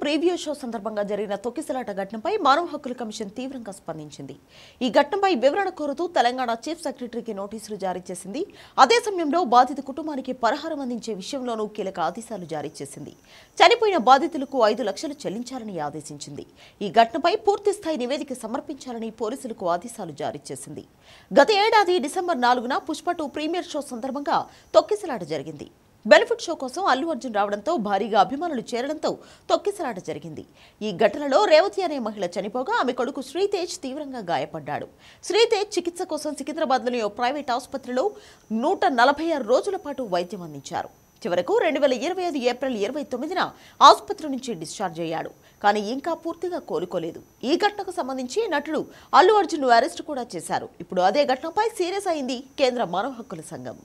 Preview show సందర్భంగా జరిగిన తొక్కిసలాట ఘటనపై మానవ హక్కుల కమిషన్ తీవ్రంగా స్పందించింది. ఈ ఘటనపై వివరణ కోరుతూ తెలంగాణ చీఫ్ సెక్రటరీకి నోటీసులు జారీ చేసింది. అదే సమయంలో బాధిత కుటుంబానికి పరిహారం అందించే విషయంలోనూ కీలక ఆదేశాలు జారీ చేసింది. చనిపోయిన బాధితులకు 5 లక్షలు చెల్లించాలని ఆదేశించింది. ఈ ఘటనపై పూర్తిస్థాయి నివేదిక సమర్పించాలని పోలీసులకు ఆదేశాలు జారీ చేసింది. గత ఏడాది డిసెంబర్ 4న పుష్ప 2 ప్రీమియర్ షో సందర్భంగా తొక్కిసలాట జరిగింది. బెనిఫిట్ షో కోసం అల్లు అర్జున్ రావడంతో భారీగా అభిమానులు చేరడంతో తొక్కిసలాట జరిగింది. ఈ ఘటనలో రేవతి అనే మహిళ చనిపోగా ఆమె కొడుకు శ్రీతేజ్ తీవ్రంగా గాయపడ్డాడు. శ్రీతేజ్ చికిత్స కోసం సికింద్రాబాద్లోని ఓ ప్రైవేట్ ఆసుపత్రిలో 146 రోజుల పాటు వైద్యం అందించారు. చివరకు 2025 ఏప్రిల్ 29న ఆసుపత్రి నుంచి డిశ్చార్జ్ అయ్యాడు. కానీ ఇంకా పూర్తిగా కోలుకోలేదు. ఈ ఘటనకు సంబంధించి నటుడు అల్లు అర్జున్ అరెస్టు కూడా చేశారు. ఇప్పుడు అదే ఘటనపై సీరియస్ అయింది కేంద్ర మానవ హక్కుల సంఘం.